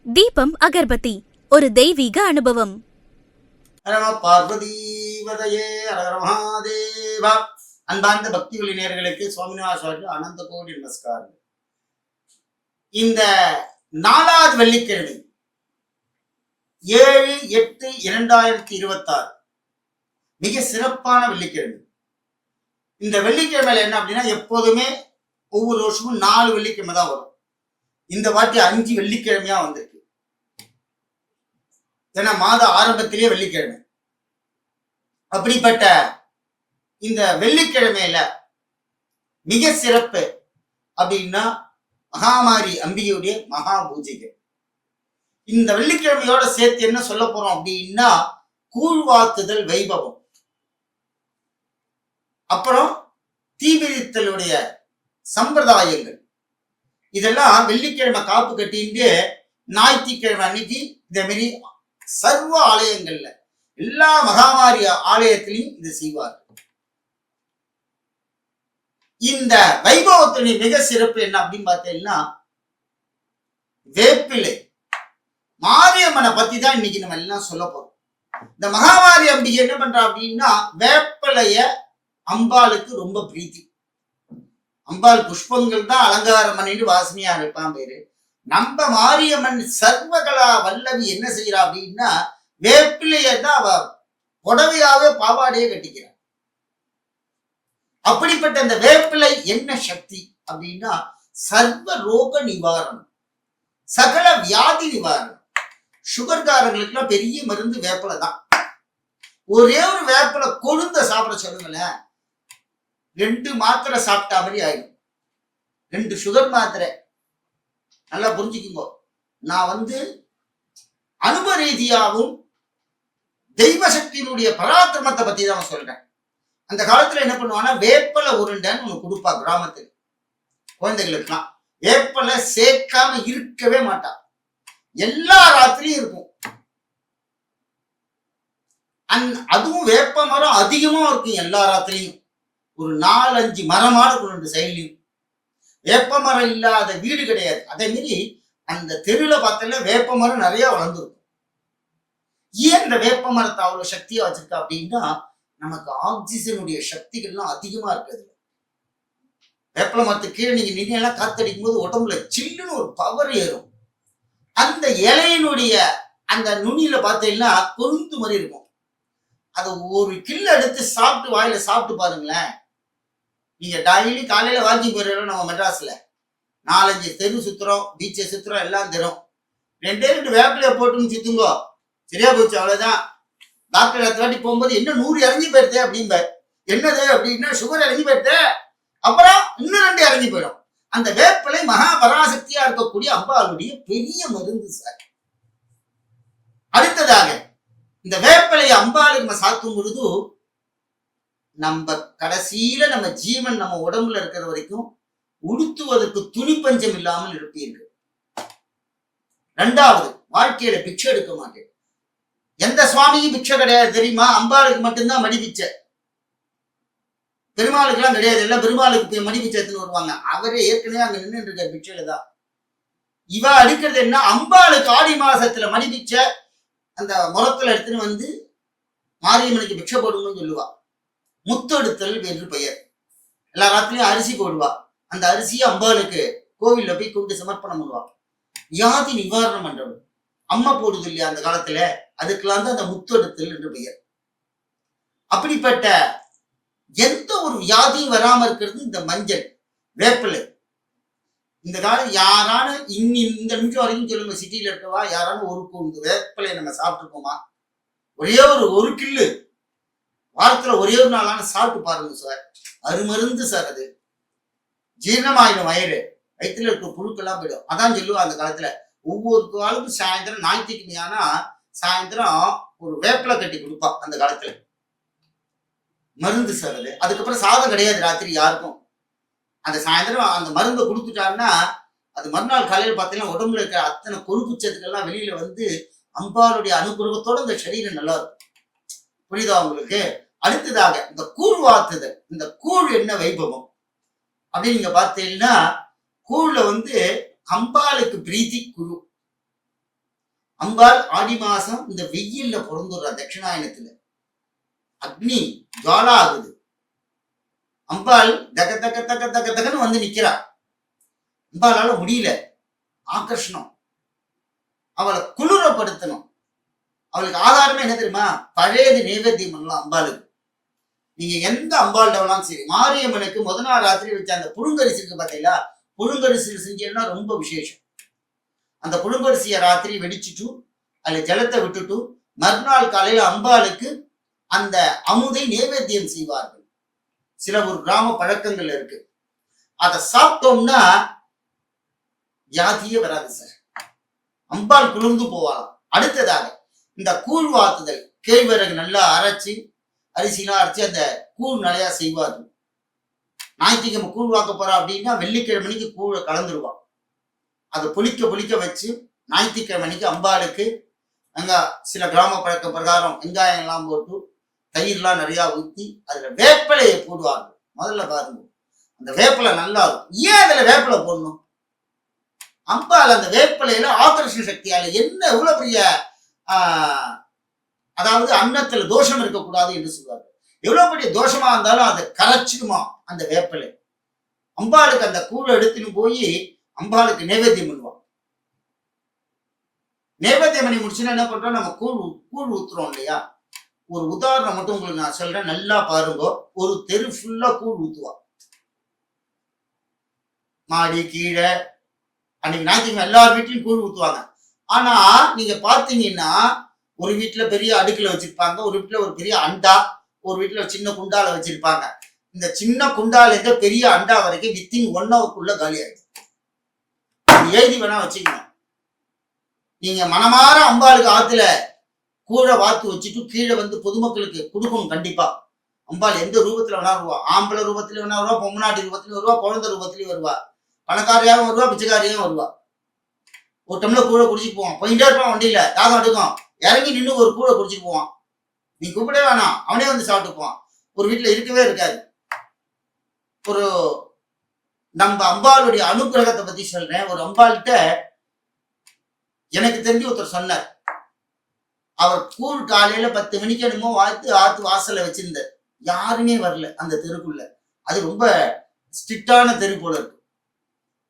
தீபம் அகர்பத்தி ஒரு தெய்வீக அனுபவம். பார்வதீவதையே அரகர மகாதேவா. அன்பார்ந்த பக்தி ஒளி நேயர்களுக்கு சுவாமிநாத அனந்த கோடி நமஸ்காரம். இந்த 4வது வெள்ளிக்கிழமை 7/8/2026 மிக சிறப்பான வெள்ளிக்கிழமை. இந்த வெள்ளிக்கிழமையில என்ன அப்படின்னா, எப்போதுமே ஒவ்வொரு வருஷமும் 4 வெள்ளிக்கிழமை தான் வரும். இந்த வாட்டி 5 வெள்ளிக்கிழமையா வந்திருக்கு. ஏன்னா மாத ஆரம்பத்திலேயே வெள்ளிக்கிழமை. அப்படிப்பட்ட இந்த வெள்ளிக்கிழமையில மிக சிறப்பு அப்படின்னா மகாமாரி அம்பிகையுடைய மகா பூஜைகள். இந்த வெள்ளிக்கிழமையோட சேர்த்து என்ன சொல்ல போறோம் அப்படின்னா, கூழ்வாத்துதல் வைபவம், அப்புறம் தீபிரித்தலுடைய சம்பிரதாயங்கள், இதெல்லாம் வெள்ளிக்கிழமை காப்பு கட்டிட்டு ஞாயிற்றுக்கிழமை அன்னைக்கு இதே மாதிரி சர்வ ஆலயங்கள்ல எல்லா மகாமாரி ஆலயத்திலையும் இது செய்வார்கள். இந்த வைபவத்தினுடைய மிக சிறப்பு என்ன அப்படின்னு பார்த்தீங்கன்னா, வேப்பிலை மாரியம்மனை பத்தி தான் இன்னைக்கு நம்ம எல்லாம் சொல்ல போறோம். இந்த மகாமாரி அம்பிகை என்ன பண்றா அப்படின்னா, வேப்பிலைய அம்பாளுக்கு ரொம்ப பிரீத்தி. அம்பாள் புஷ்பங்கள் தான் அலங்காரம் பண்ணிட்டு வாசனையா இருப்பான் பேரு. நம்ம மாரியம்மன் சர்வகலா வல்லவி என்ன செய்யறா அப்படின்னா, வேப்பிலைய தான் அவ புடவையாவே பாவாடையே கட்டிக்கிறார். அப்படிப்பட்ட அந்த வேப்பிலை என்ன சக்தி அப்படின்னா, சர்வ ரோக நிவாரணம், சகல வியாதி நிவாரணம். சுகர்காரங்களுக்குலாம் பெரிய மருந்து வேப்பிலை தான். ஒரே ஒரு வேப்பிலை கொழுந்த சாப்பிட சொல்லுங்களேன், 2 மாத்திரை சாப்பிட்டா மாதிரி ஆயிடும். 2 சுகர் மாத்திரை. நல்லா புரிஞ்சுக்குங்க. நான் அனுபவ ரீதியாகவும் தெய்வ சக்தியினுடைய பராக்கிரமத்தை பத்தி தான் சொல்றேன். அந்த காலத்துல என்ன பண்ணுவாங்கன்னா, வேப்பலை உருண்டைன்னு ஒண்ணு கொடுப்பா கிராமத்துக்கு குழந்தைகளுக்குலாம். வேப்பலை சேர்க்காம இருக்கவே மாட்டா, எல்லா ராத்திரியும் இருக்கும். அதுவும் வேப்ப மரம் அதிகமா இருக்கும் எல்லா ராத்திரியும். ஒரு 4-5 மரமாடு கொண்டு சைட்லையும். வேப்ப மரம் இல்லாத வீடு கிடையாது. அதே மாதிரி அந்த தெருவில் பார்த்தோம்னா வேப்ப மரம் நிறைய வளர்ந்துருக்கும். ஏன் இந்த வேப்ப மரத்தை அவ்வளவு சக்தியா வச்சிருக்கா அப்படின்னா, நமக்கு ஆக்சிஜனுடைய சக்திகள்லாம் அதிகமா இருக்குது. வேப்பல மரத்துக்கு கீழே நீங்க நினைலாம் காத்தடிக்கும் போது உடம்புல சில்லுன்னு ஒரு பவர் ஏறும். அந்த இலையினுடைய அந்த நுனியில பார்த்தீங்கன்னா கொழுந்து மாதிரி இருக்கும். அதை ஒரு கில்ல எடுத்து சாப்பிட்டு வாயில சாப்பிட்டு பாருங்களேன். நீங்க டெய்லி காலையில வாக்கிங் போயிடுறோம். நம்ம மெட்ராஸ்ல 4-5 தெரு சுத்துறோம், பீச்சை சுத்துறோம், எல்லாம் தரும். 2 வேப்பிலைய போட்டுன்னு சுத்துங்கோ, சரியா போச்சு, அவ்வளவுதான். டாக்டர் அடுத்த வாட்டி போகும்போது என்ன 100 இறங்கி போயிடுது அப்படிம்ப. என்னது அப்படின்னா, சுகர் இறங்கி போயிடுது, அப்புறம் இன்னும் 2 இறங்கி போயிடும். அந்த வேப்பிலை மகா பராசக்தியா இருக்கக்கூடிய அம்பாளுடைய பெரிய மருந்து சார். அடுத்ததாக இந்த வேப்பிலையை அம்பாளுக்கு நம்ம சாத்தும் பொழுது, நம்ம கடைசியில நம்ம ஜீவன் நம்ம உடம்புல இருக்கிற வரைக்கும் உடுத்துவதற்கு துணி பஞ்சம் இல்லாமல் இருப்பீர்கள். 2வது, வாழ்க்கையில பிச்சை எடுக்க மாட்டேன். எந்த சுவாமிக்கும் பிச்சை கிடையாது தெரியுமா? அம்பாளுக்கு மட்டும்தான் மடி பிச்சை. பெருமாளுக்கு எல்லாம் கிடையாது. எல்லாம் பெருமாளுக்கு மடி பிச்சை எடுத்துன்னு வருவாங்க. அவரே ஏற்கனவே அங்க நின்று இருக்க பிச்சையில தான். இவ அடுக்கிறது என்ன, அம்பாளுக்கு ஆடி மாசத்துல மடி பிச்சை அந்த முறத்துல எடுத்துன்னு மாரியம்மனுக்கு பிச்சை போடணும்னு சொல்லுவா. முத்தெடுத்தல் என்று பெயர். எல்லா ராத்திரியும் அரிசி போடுவா. அந்த அரிசியை அம்பாளுக்கு கோவில்ல போய் கொண்டு சமர்ப்பணம் பண்ணுவா. வியாதி நிவாரணம் பண்றவள் அம்மா போடுது இல்லையா அந்த காலத்துல, அதுக்கெல்லாம் தான் அந்த முத்தெடுத்தல் என்று பெயர். அப்படிப்பட்ட எந்த ஒரு வியாதியும் வராம இருக்கிறது இந்த மஞ்சள் வேப்பிலை. இந்த காலம் யாரான இந்த நிமிஷம் வரைக்கும் சொல்லுங்க, சிட்டியில இருக்கவா யாரான ஒரு வேப்பிலையை நம்ம சாப்பிட்டுருக்கோமா? ஒரே ஒரு கில்லு வாரத்துல ஒரே ஒரு நாளான சாப்பிட்டு பாருங்க சார். அருமருந்து சார். அது ஜீரணமாயிடும். வயிற்றுல இருக்க புழுக்கெல்லாம் போயிடும். அதான் சொல்லுவா அந்த காலத்துல, ஒவ்வொரு காலமும் சாயந்தரம் ஞாயிற்றுக்கிழமையானா சாயந்தரம் ஒரு வேப்பிலை கட்டி கொடுப்பா. அந்த காலத்துல மருந்து சார் அது. அதுக்கப்புறம் சாதம் கிடையாது ராத்திரி யாருக்கும். அந்த சாயந்தரம் அந்த மருந்தை கொடுத்துட்டாருன்னா, அது மறுநாள் காலையில பார்த்தீங்கன்னா உடம்புல இருக்கிற அத்தனை கொழுப்பு சத்துக்கள்லாம் வெளியில அம்பாளுடைய அனுகிரகத்தோட இந்த சரீரம் நல்லா இருக்கும். புரியுதா உங்களுக்கு? அடுத்ததாக இந்த கூழ் வாத்துதல். இந்த கூழ் என்ன வைபவம் அப்படின்னு நீங்க பார்த்தீங்கன்னா, கூழ்ல அம்பாளுக்கு பிரீத்தி குழு. அம்பாள் ஆடி மாசம் இந்த வெயில்ல பிறந்துடுறா. தட்சிணாயனத்துல அக்னி ஜுவாலா ஆகுது. அம்பாள் தக தக தக தக தகன்னு வந்து நிக்கிறா. அம்பாளால முடியல. ஆகர்ஷணம். அவளை குளிரப்படுத்தணும். அவளுக்கு ஆதாரமே என்ன தெரியுமா? பழையது நைவேத்தியம் பண்ணலாம் அம்பாளுக்கு. நீங்க எந்த அம்பாள் வேணாலும் சரி, மாரியம்மனுக்கு முதல் நாள் ராத்திரி வச்ச அந்த புழுங்கரிசி இருக்கு பார்த்தீங்களா, புழுங்கரிசி செஞ்சேன்னா ரொம்ப விசேஷம். அந்த புழுங்கரிசியை ராத்திரி வெடிச்சுட்டு அதுல ஜலத்தை விட்டுட்டு மறுநாள் காலையில அம்பாளுக்கு அந்த அமுதை நைவேத்தியம் செய்வார்கள். சில ஒரு கிராம பழக்கங்கள் இருக்கு. அதை சாப்பிட்டோம்னா வியாதியே வராது சார். அம்பாள் குளிர்ந்து போவாளாம். அடுத்ததாக இந்த கூழ் வாத்துதல், கேழ்வரகு நல்லா அரைச்சு அரிசிலாம் அரைச்சு அந்த கூழ் நிறையா செய்வார்கள். ஞாயிற்றுக்கிழமை கூழ் வாக்க போறா அப்படின்னா வெள்ளிக்கிழமைக்கு கூழை கலந்துருவான். அதை புளிக்க புளிக்க வச்சு ஞாயிற்றுக்கிழமைக்கு அம்பாளுக்கு அங்க சில கிராம பழக்க பிரகாரம் வெங்காயம் எல்லாம் போட்டு தயிர்லாம் நிறையா ஊற்றி அதுல வேப்பிலையை போடுவார்கள். முதல்ல பாருங்க, அந்த வேப்பிலை நல்லா இருக்கும். ஏன் அதுல வேப்பிலை போடணும்? அம்பாள் அந்த வேப்பிலையில ஆகர்ஷண சக்தியால என்ன எவ்வளவு பெரிய அதாவது அன்னத்துல தோஷம் இருக்கக்கூடாது என்று சொல்வார்கள். எவ்வளவு பெரிய தோஷமா இருந்தாலும் அதை கரைச்சிடுமா அந்த வேப்பிலை. அம்பாளுக்கு அந்த கூழை எடுத்துன்னு போய் அம்பாளுக்கு நைவேத்தியம் பண்ணுவான். நைவேத்தியம் பண்ணி முடிச்சுன்னா என்ன பண்றோம், நம்ம கூழ் ஊத்துறோம் இல்லையா. ஒரு உதாரணம் மட்டும் உங்களுக்கு நான் சொல்றேன், நல்லா பாருங்க. ஒரு தெரு ஃபுல்லா கூழ் ஊத்துவா. மாடி கீழே அன்னைக்கு ஞாயிற்றுக்கிழமை எல்லார் வீட்லயும் கூழ் ஊத்துவாங்க. ஆனா நீங்க பாத்தீங்கன்னா ஒரு வீட்டுல பெரிய அடுக்குல வச்சிருப்பாங்க, ஒரு வீட்டுல ஒரு பெரிய அண்டா, ஒரு வீட்டுல சின்ன குண்டால வச்சிருப்பாங்க. இந்த சின்ன குண்டால இருந்து பெரிய அண்டா வரைக்கும் வித்தின் 1 ஹவருக்குள்ள காலி ஆயிடுச்சு. எழுதி வேணா வச்சுக்கணும். நீங்க மனமாற அம்பாளுக்கு ஆத்துல கூழை வாத்து வச்சுட்டு கீழே வந்து பொதுமக்களுக்கு கொடுக்கணும். கண்டிப்பா அம்பாள் எந்த ரூபத்துல வேணா வருவா. ஆம்பளை ரூபத்துல வேணா வருவா, பொம்மநாட்டி ரூபத்திலயும் வருவா, குழந்தை ரூபத்திலயும் வருவா, பணக்காரியாகவும் வருவா, பிச்சைக்காரியாகவும் வருவா. ஒரு டம்ளர் கூழை குடிச்சிட்டு போவான். போயிட்டே இருப்பான் வண்டியில, தாகம் எடுக்கும், இறங்கி நின்று ஒரு கூழை குடிச்சிட்டு போவான். நீ கூப்பிடவே வேணாம், அவனே வந்து சாப்பிட்டு போவான். ஒரு வீட்டுல இருக்கவே இருக்காது. ஒரு நம்ம அம்பாளுடைய அனுகிரகத்தை பத்தி சொல்றேன். ஒரு அம்பாள்கிட்ட எனக்கு தெரிஞ்சு ஒருத்தர் சொன்னார். அவர் கூழ் காலையில 10 மணிக்கு என்னமோ ஆத்து வாசல்ல வச்சிருந்தார். யாருமே வரல அந்த தெருக்குள்ள. அது ரொம்ப ஸ்ட்ரிக்டான தெரு போல இருக்கு.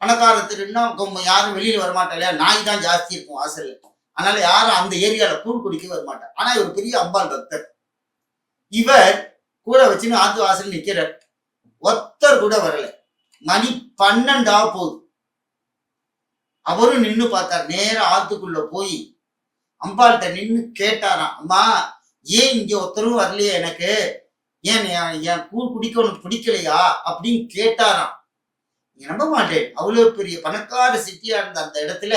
பணக்கார தெருன்னா யாரும் வெளியில வரமாட்டா இல்லையா, நாய் தான் ஜாஸ்தி இருக்கும் வாசல்ல. அதனால யாரும் அந்த ஏரியால கூழ் குடிக்க வரமாட்டார். ஆனா இவர் பெரிய அம்பாள் பக்தர். இவர் கூட வச்சுன்னு ஆத்து வாசல் நிக்கிறார். ஒருத்தர் கூட வரல. மணி 12 போகுது. அவரும் நின்னு பார்த்தார். நேரம் ஆத்துக்குள்ள போய் அம்பாள்கிட்ட நின்னு கேட்டாராம், அம்மா ஏன் இங்க ஒருத்தரும் வரலையே, எனக்கு ஏன் என் கூழ் குடிக்க உனக்கு பிடிக்கலையா அப்படின்னு கேட்டாராம். நம்ப மாட்டேன், அவ்வளவு பெரிய பணக்கார சிட்டியா இருந்த அந்த இடத்துல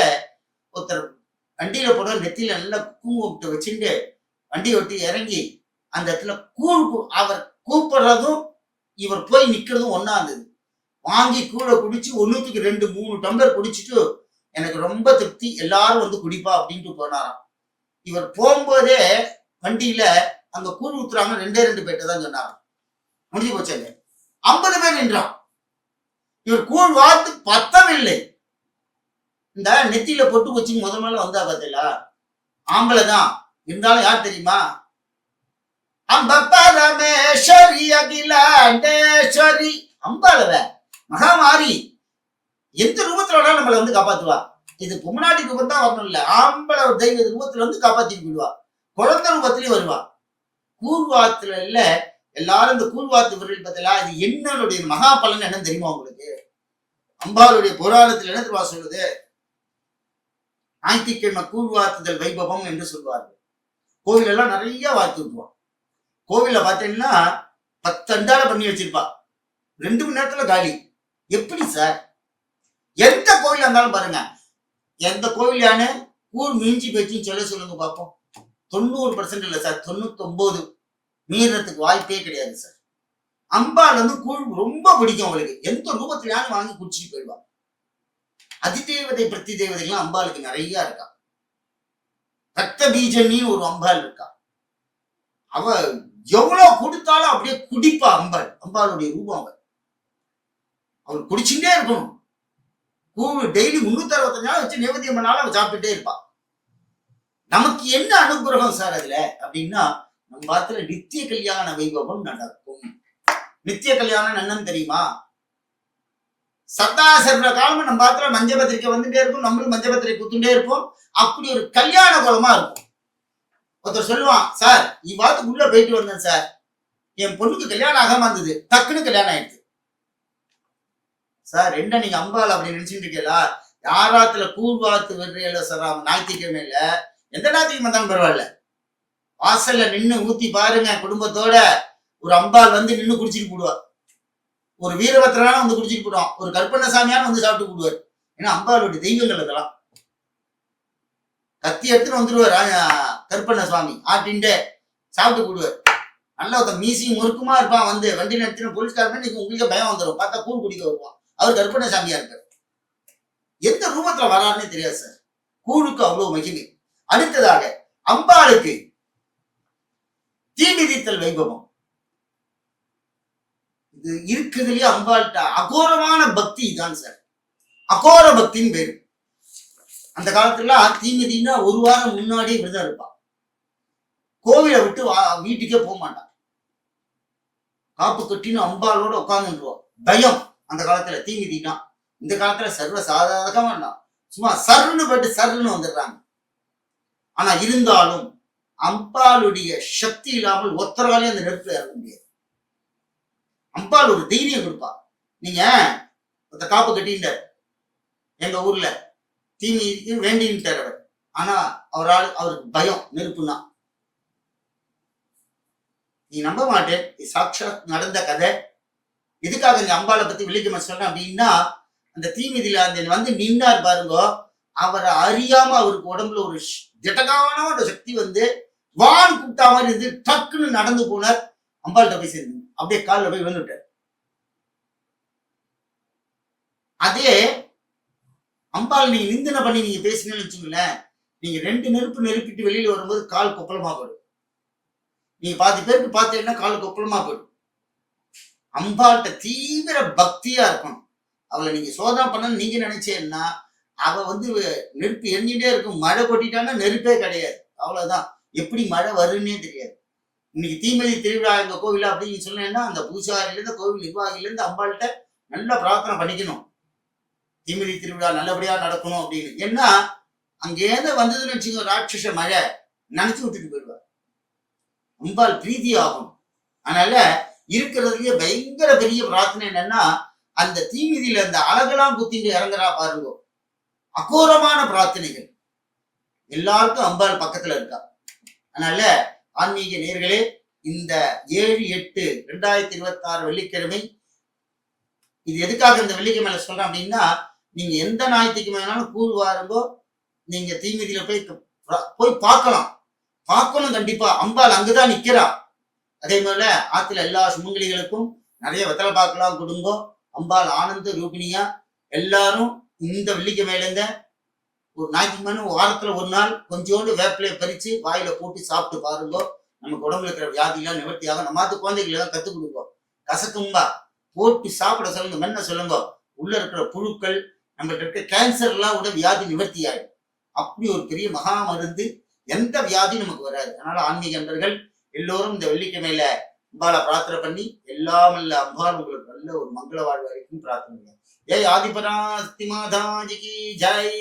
ஒருத்தர் வண்டியில போட நெத்தியில நல்லா குங்குமத்தை வச்சுட்டு வண்டியை விட்டு இறங்கி அந்த இடத்துல அவர் கூப்பிடுறதும் இவர் போய் நிக்கிறதும் ஒன்னா இருந்தது. வாங்கி கூழை குடிச்சு 1க்கு 2 3 டம்ளர் குடிச்சிட்டு எனக்கு ரொம்ப திருப்தி, எல்லாரும் வந்து குடிப்பா அப்படின்ட்டு போனாராம். இவர் போகும்போதே வண்டியில அங்க கூழ் ஊத்துறாங்க, 2 பேர்ட்ட தான் சொன்னாராம். முடிஞ்சு போச்சு. 50 பேர் நின்றான். இவர் கூழ் வாத்து பத்தவில்லை. இந்த நெத்தியில பொட்டு வச்சு முதல்ல வந்தா பார்த்தீங்களா, ஆம்பளை தான் இருந்தாலும் யார் தெரியுமா, அம்ப பரமேஸ்வரி அகிலாண்டேஸ்வரி அம்பாளவ மகாமாரி. எந்த ரூபத்துல வேணாலும் நம்மளை வந்து காப்பாத்துவா. இது பொம்மநாட்டி ரூபம் தான் வரணும் இல்ல, ஆம்பளை தெய்வ ரூபத்துல வந்து காப்பாத்திட்டு விடுவா. குழந்தை ரூபத்திலயும் வருவா. கூழ்வாத்துல இல்ல, எல்லாரும் இந்த கூழ்வாத்து விரல் பார்த்தீங்களா, இது என்னுடைய மகா பலன் என்னன்னு தெரியுமா உங்களுக்கு? அம்பாளுடைய புராணத்துல என்ன தெரியுமா சொல்லுது, ஞாயிற்றுக்கிழமை கூழ்வாத்துதல் வைபவம் என்று சொல்வார்கள். கோவில் எல்லாம் நிறைய வாத்து விட்டுவான். கோவில பார்த்தீங்கன்னா 10 அண்டால பண்ணி வச்சிருப்பா. 2 மணி நேரத்துல காலி. எப்படி சார்? எந்த கோவில் இருந்தாலும் பாருங்க, எந்த கோவிலான கூழ் மீஞ்சி போச்சுன்னு சொல்லுங்க பார்ப்போம். 90% இல்லை சார், 99 மீறதுக்கு வாய்ப்பே கிடையாது சார். அம்பாள் வந்து கூழ் ரொம்ப பிடிக்கும் அவளுக்கு. எந்த ரூபத்திலான்னு வாங்கி குடிச்சிட்டு போயிடுவா. அதிதேவதை பிரதி தேவதைகள்லாம் அம்பாளுக்கு நிறைய இருக்கா. ரத்த பீஜனின்னு ஒரு அம்பாள் இருக்கா. அவ எவ்வளவு கொடுத்தாலும் அப்படியே குடிப்பா அம்பாள். அம்பாளுடைய ரூபம் அவள் குடிச்சுட்டே இருக்கணும். கூழ் டெய்லி 365 நாள் வச்சு நைவேத்தியம் பண்ணாலும் அவள் சாப்பிட்டுட்டே இருப்பா. நமக்கு என்ன அனுகிரகம் சார் அதுல அப்படின்னா, நம்ம பாத்துல நித்திய கல்யாண வைபவம் நடக்கும். நித்திய கல்யாணம் என்னன்னு தெரியுமா? சதா சர்வ காலமும் நம்ம பாத்துல மஞ்ச பத்திரிக்கை வந்துட்டே இருக்கும், நம்மளும் மஞ்ச பத்திரிக்கை குத்துட்டே இருப்போம். அப்படி ஒரு கல்யாண கோலமா இருக்கும். ஒருத்தர் சொல்லுவான், சார் இவ்வாத்துக்கு உள்ள போயிட்டு வந்தேன் சார், என் பொண்ணுக்கு கல்யாணம் ஆகாம இருந்தது, டக்குன்னு கல்யாணம் ஆயிடுச்சு சார். என்ன நீங்க அம்பாள் அப்படி நினைச்சுட்டு இருக்கீங்களா? யாராத்துல கூழ்வாத்து வெறியல சார், ஞாயிற்றுக்கிழமையில எந்த ஞாயிற்றுக்கிழமை தான் பரவாயில்ல, வாசல்ல நின்னு ஊத்தி பாருங்க குடும்பத்தோட. ஒரு அம்பாள் வந்து நின்னு குடிச்சிட்டு போடுவார், ஒரு வீரபத்திரனான வந்து குடிச்சிட்டு போடுவான், ஒரு கற்பனை சாமியான வந்து சாப்பிட்டு போடுவார். ஏன்னா அம்பாளுடைய தெய்வங்கள் அதெல்லாம். கத்தி எடுத்துன்னு வந்துடுவார் கற்பனை சுவாமி, ஆட்டின்ட்டு சாப்பிட்டு போடுவார். நல்ல ஒருத்த மீசியும் முறுக்குமா இருப்பான், வந்து வண்டியில் எடுத்துன்னு போலீஸ்காரமே நீங்க உங்களுக்கு பயம் வந்துடும், பார்த்தா கூழ் குடிக்க வருவான். அவர் கற்பனை சாமியா இருக்கார். எந்த ரூபத்துல வராருன்னே தெரியாது சார். கூழுக்கு அவ்வளவு மகிமை. அடுத்ததாக அம்பாளுக்கு தீ மிதித்தல் வைபவம். இது இருக்குதுலயே அம்பாள்கிட்ட அகோரமான பக்தி தான் சார். அகோர பக்தின்னு பேரு. அந்த காலத்துல தீமிதினா ஒரு வாரம் முன்னாடியே விரதம் இருப்பான். கோவிலை விட்டு வீட்டுக்கே போக மாட்டான். காப்பு கட்டின்னு அம்பாளோட உட்கார்ந்துருவான். பயம் அந்த காலத்துல தீமிதினா. இந்த காலத்துல சர்வ சாதாரணமா வேண்டாம், சும்மா சர்ன்னு பட்டு சர்ன்னு வந்துடுறாங்க. ஆனா இருந்தாலும் அம்பாளுடைய சக்தி இல்லாமல் ஒத்தராலே அந்த நெருப்புல இறங்க முடியாது. அம்பாள் ஒரு தைரியம் கொடுப்பா. நீங்க காப்பு கட்டின்ற எங்க ஊர்ல தீமி வேண்டின்ட்டார் அவர். ஆனா அவருக்கு பயம் நெருப்புன்னா. நீ நம்ப மாட்டேன், சாட்சாத் நடந்த கதை. எதுக்காக இந்த அம்பாளை பத்தி விழிக்க சொல்றேன் அப்படின்னா, அந்த தீமிதியில அந்த வந்து நின்னார் பாருங்க, அவரை அறியாம அவருக்கு உடம்புல ஒரு திடகான ஒரு சக்தி வந்து வான் கூட்டா மாதிரி இருந்து டக்குன்னு நடந்து போனார். அம்பாள்கிட்ட போய் சேர்ந்து அப்படியே காலில் போய் விழுந்துட்டார். அதே அம்பாள் நீங்க நிந்தனை பண்ணி நீங்க பேசினீங்கன்னு வச்சுங்களேன், நீங்க 2 நெருப்பு நெருப்பிட்டு வெளியில வரும்போது கால் கொப்பளமா போயிடும். நீங்க 10 பேருக்கு பார்த்தீங்கன்னா கால் கொப்பளமா போயிடும். அம்பாள்கிட்ட தீவிர பக்தியா இருக்கணும். அவளை நீங்க சோதனை பண்ண நீங்க நினைச்சேன்னா, அவ வந்து நெருப்பு எரிஞ்சுட்டே இருக்கும். மழை கொட்டிட்டான்னா நெருப்பே கிடையாது, அவ்வளவுதான். எப்படி மழை வருன்னே தெரியாது. இன்னைக்கு தீமிதி திருவிழா எங்க கோவில் அப்படின்னு சொன்னேன்னா, அந்த பூசாரில இருந்து கோவில் நிர்வாகில இருந்து அம்பாள்கிட்ட நல்லா பிரார்த்தனை பண்ணிக்கணும், தீமிதி திருவிழா நல்லபடியா நடக்கணும் அப்படின்னு. ஏன்னா அங்கேருந்து வந்ததுன்னு வச்சுக்கோங்க, ராட்சச மழை நினைச்சு விட்டுட்டு போயிடுவார். அம்பாள் பிரீதி ஆகும். அதனால இருக்கிறதுலயே பயங்கர பெரிய பிரார்த்தனை என்னன்னா, அந்த தீமிதியில அந்த அழகெல்லாம் குத்திட்டு இறங்குறா பாருங்க, அகோரமான பிரார்த்தனைகள். எல்லாருக்கும் அம்பாள் பக்கத்துல இருக்கா. அதனால ஆன்மீக நேயர்களே, இந்த 7/8/2026 வெள்ளிக்கிழமை, இது எதுக்காக இந்த வெள்ளிக்கிழமை சொல்றேன் அப்படின்னா, நீங்க எந்த ஞாயிற்றுக்கிழமை வேணாலும் கூழ் வாருங்கோ, நீங்க தீமிதியில போய் பார்க்கலாம், பார்க்கணும் கண்டிப்பா. அம்பாள் அங்குதான் நிக்கிறா. அதே மாதிரி ஆத்துல எல்லா சுமங்கலிகளுக்கும் நிறைய வெத்தலை பார்க்கலாம் கொடுங்கோ. அம்பாள் ஆனந்த ரூபினியா. எல்லாரும் இந்த வெள்ளிக்கிழமையில இருந்த ஒரு ஞாயிற்றுக்கிழமை வாரத்துல ஒரு நாள் கொஞ்சோண்டு வேப்பிலையை பறிச்சு வாயில போட்டு சாப்பிட்டு பாருங்கோ. நமக்கு உடம்புல இருக்கிற வியாதியெல்லாம் நிவர்த்தியாக. நம்மாத்து குழந்தைகளை தான் கத்துக் கொடுப்போம். கசக்கும்பா போட்டு சாப்பிட சொல்லுங்க, மென்ன சொல்லுங்க. உள்ள இருக்கிற புழுக்கள், நம்மகிட்ட இருக்க கேன்சர் எல்லாம் கூட வியாதி நிவர்த்தி ஆயிடும். அப்படி ஒரு பெரிய மகா மருந்து, எந்த வியாதியும் நமக்கு வராது. அதனால ஆன்மீக நண்பர்கள் எல்லோரும் இந்த வெள்ளிக்கிழமையில அம்பாளை பிரார்த்தனை பண்ணி, எல்லாம் இல்ல அம்பாள் உங்களுக்கு நல்ல ஒரு மங்கள வாழ்வு வரைக்கும் பிரார்த்தனை. ஜெய் ஆதிபராஸ்தி மாதாஜிக்கு ஜெய்.